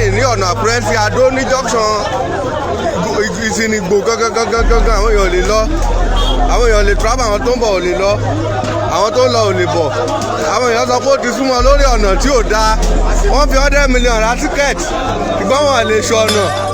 nísìnyí ní ọ̀nà Àkúrẹ́ sí Adó ní junction Ìsìnìgbò gangan àwọn èèyàn lè lọ, àwọn èèyàn lè travel, àwọn tó ń bọ̀ ò lè lọ, àwọn tó ń lọ ò lè bọ̀. Àwọn èèyàn sọ pé ó ti súnmọ́ lórí ọ̀nà tí ò dáa, wọ́n fi 100 million ra tíkẹ́ẹ̀tì ìgbọ́n wọn lè ṣọ̀nà.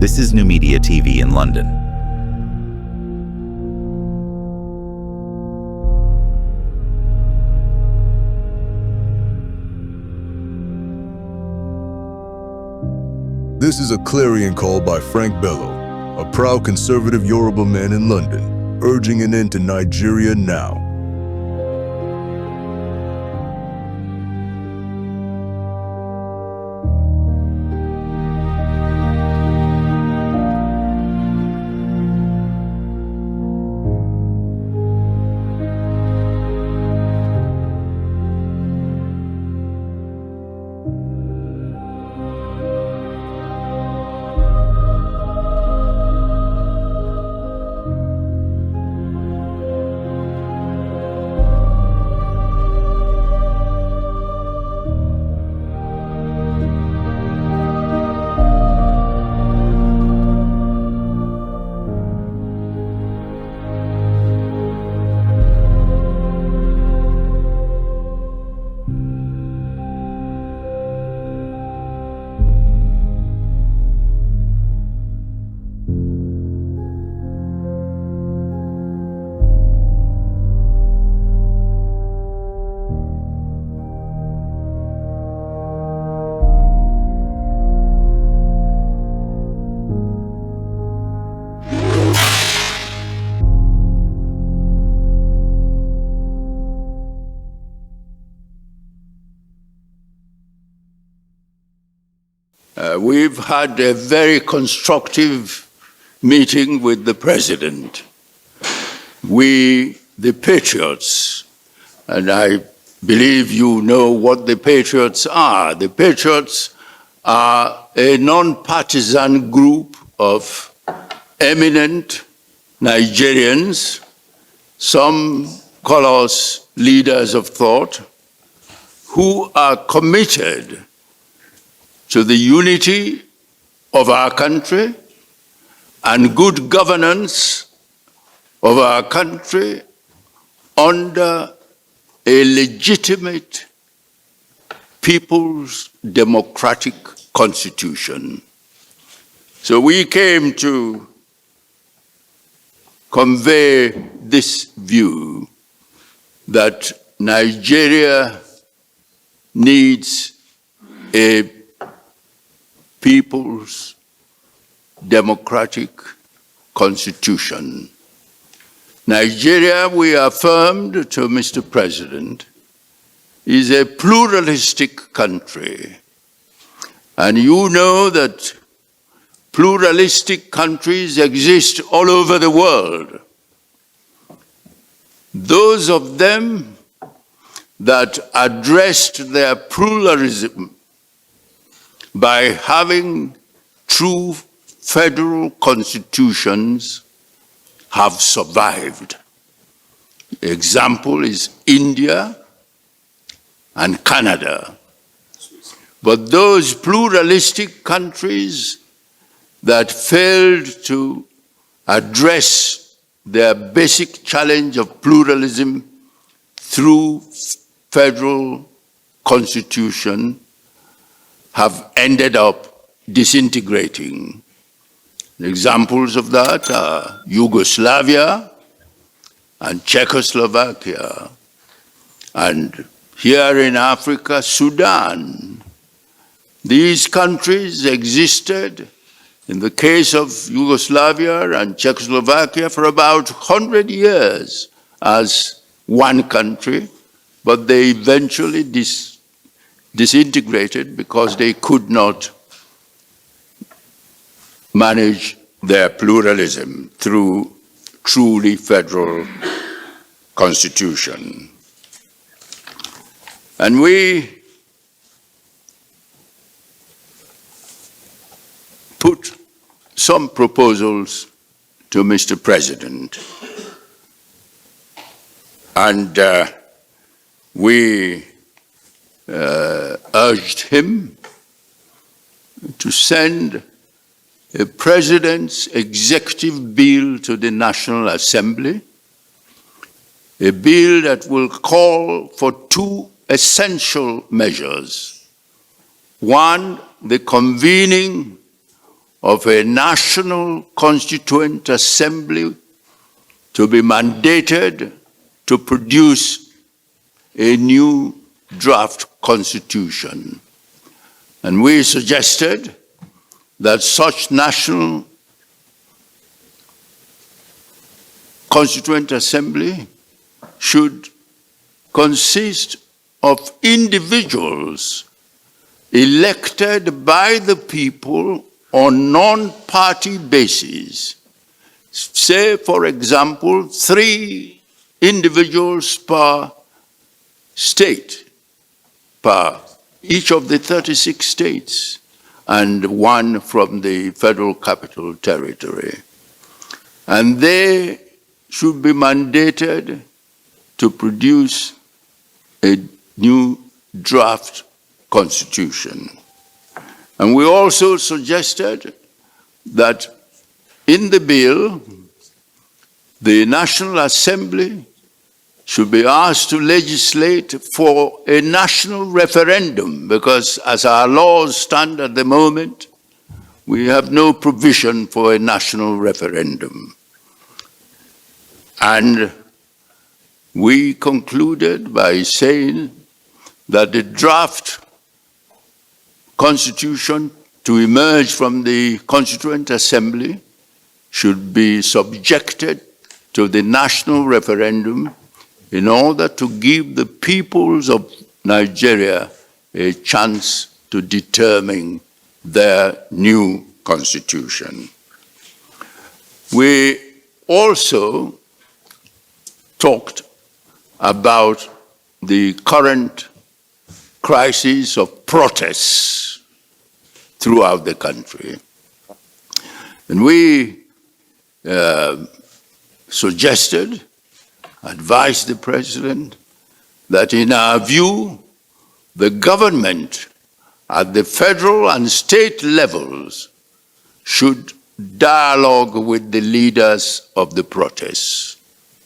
This is New Media TV in London. This is a clarion call by Frank Bello, a proud conservative Yoruba man in London, urging an end to Nigeria now. We've had a very constructive meeting with the President. We, the Patriots, and I believe you know what the Patriots are. The Patriots are a non-partisan group of eminent Nigerians. Some call us leaders of thought, who are committed to the unity of our country and good governance of our country under a legitimate people's democratic constitution. So we came to convey this view that Nigeria needs a people's democratic constitution. Nigeria, we affirmed to Mr. President, is a pluralistic country. And you know that pluralistic countries exist all over the world. Those of them that addressed their pluralism by having true federal constitutions have survived. Example is India and Canada. But those pluralistic countries that failed to address their basic challenge of pluralism through federal constitution have ended up disintegrating. Examples of that are Yugoslavia and Czechoslovakia, and here in Africa, Sudan. These countries existed, in the case of Yugoslavia and Czechoslovakia, for about 100 years as one country, but they eventually disintegrated because they could not manage their pluralism through truly federal constitution. And we put some proposals to Mr. President, and we urged him to send a President's executive bill to the National Assembly, a bill that will call for two essential measures. One, the convening of a National Constituent Assembly to be mandated to produce a new draft constitution. And we suggested that such National Constituent Assembly should consist of individuals elected by the people on non-party basis. Say, for example, 3 individuals per state, per each of the 36 states, and 1 from the Federal Capital Territory. And they should be mandated to produce a new draft constitution. And we also suggested that in the bill, the National Assembly should be asked to legislate for a national referendum, because as our laws stand at the moment, we have no provision for a national referendum. And we concluded by saying that the draft constitution to emerge from the Constituent Assembly should be subjected to the national referendum in order to give the peoples of Nigeria a chance to determine their new constitution. We also talked about the current crisis of protests throughout the country. And we suggested, advised the President, that in our view, the government at the federal and state levels should dialogue with the leaders of the protests.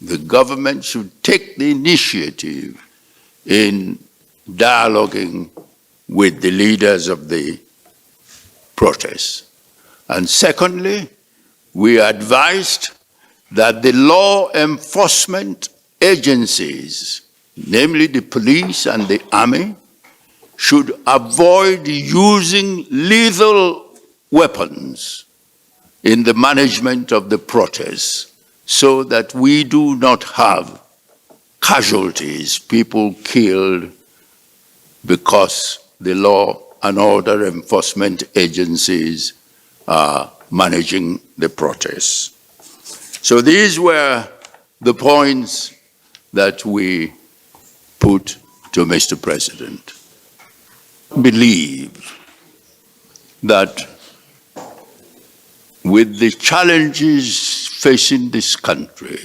The government should take the initiative in dialoguing with the leaders of the protests. And secondly, we advised that the law enforcement agencies, namely the police and the army, should avoid using lethal weapons in the management of the protests, so that we do not have casualties, people killed because the law and order enforcement agencies are managing the protests. So these were the points that we put to Mr. President. Believe that with the challenges facing this country,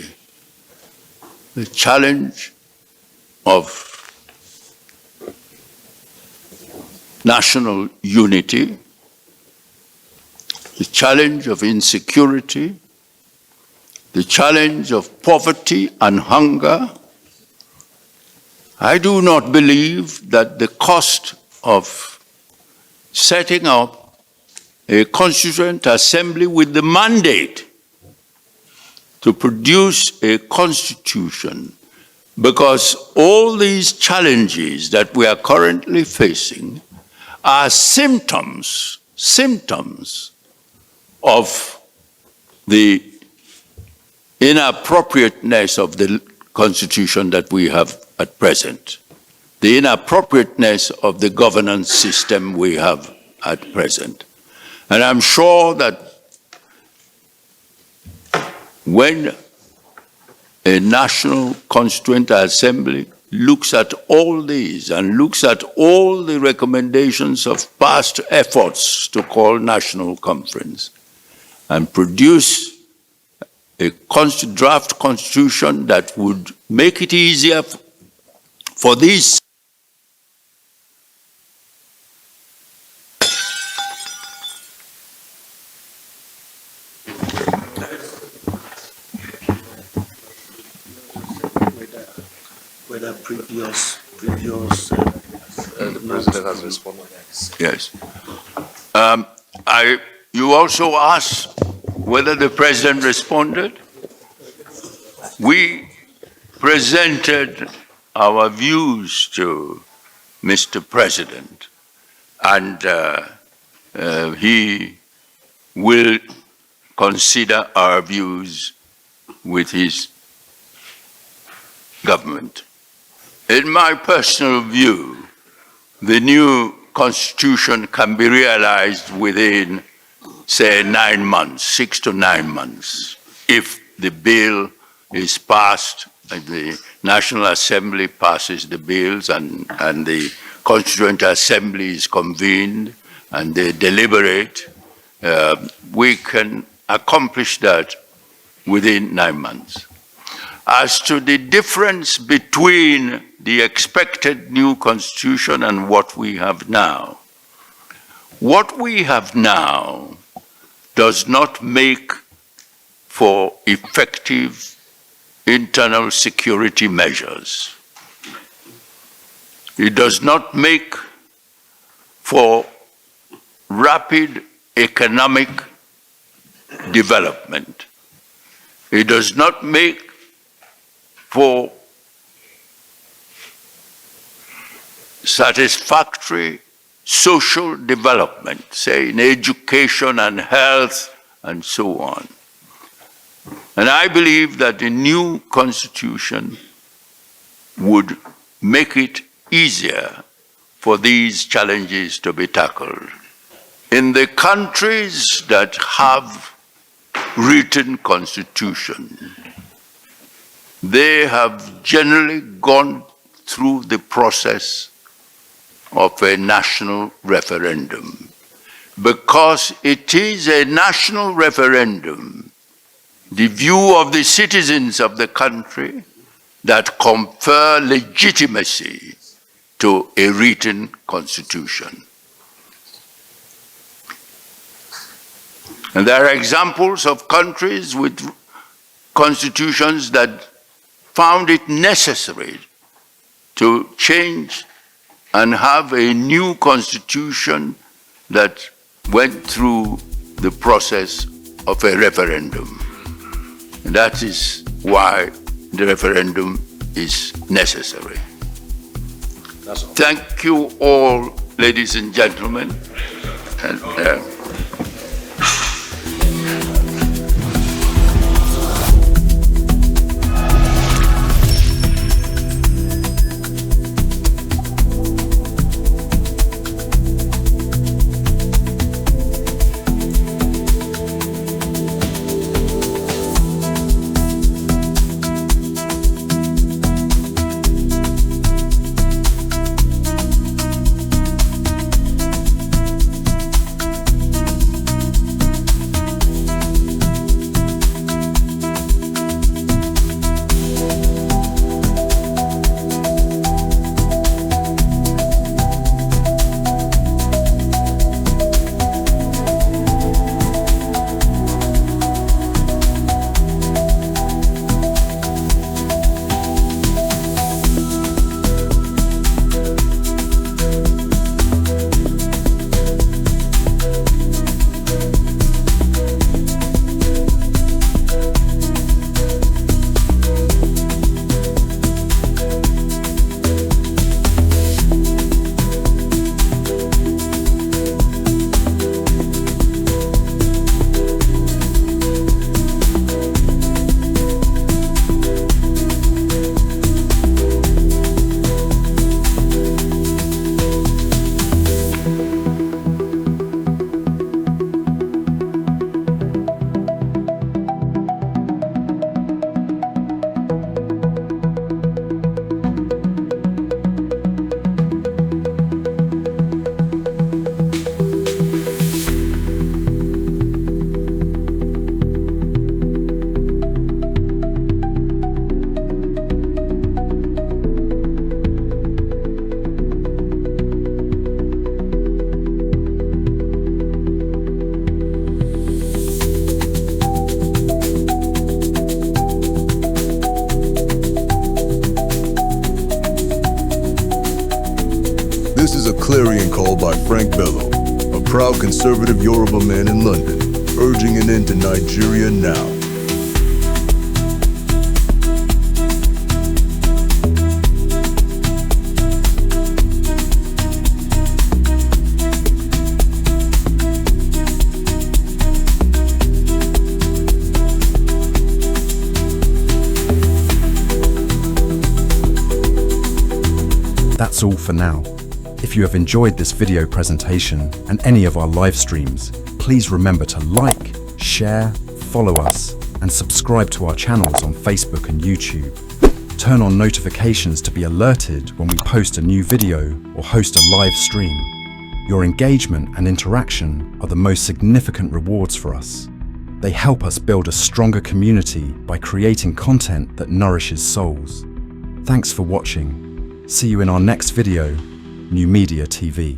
the challenge of national unity, the challenge of insecurity, the challenge of poverty and hunger, I do not believe that the cost of setting up a Constituent Assembly with the mandate to produce a constitution, because all these challenges that we are currently facing are symptoms of the inappropriateness of the constitution that we have at present. the inappropriateness of the governance system we have at present. And I'm sure that when a national constituent assembly looks at all these and looks at all the recommendations of past efforts to call national conference and produce a draft constitution that would make it easier for these whether previous the president has responded. Yes. You also asked whether the president responded. We presented our views to Mr. President, and he will consider our views with his government. In my personal view, the new constitution can be realized within, say, 9 months, 6 to 9 months, if the bill is passed, and the National Assembly passes the bills, and the Constituent Assembly is convened, and they deliberate. We can accomplish that within 9 months. As to the difference between the expected new constitution and what we have now, what we have now does not make for effective internal security measures. It does not make for rapid economic development. It does not make for satisfactory social development, say in education and health and so on. And I believe that the new constitution would make it easier for these challenges to be tackled. In the countries that have written constitutions, they have generally gone through the process of a national referendum. Because it is a national referendum, the view of the citizens of the country, that confer legitimacy to a written constitution. And there are examples of countries with constitutions that found it necessary to change and have a new constitution that went through the process of a referendum. And that is why the referendum is necessary. That's all. Thank you all, ladies and gentlemen. And, This is a clarion call by Frank Bello, a proud conservative Yoruba man in London, urging an end to Nigeria now. That's all for now. If you have enjoyed this video presentation and any of our live streams, please remember to like, share, follow us, and subscribe to our channels on Facebook and YouTube. Turn on notifications to be alerted when we post a new video or host a live stream. Your engagement and interaction are the most significant rewards for us. They help us build a stronger community by creating content that nourishes souls. Thanks for watching. See you in our next video, New Media TV.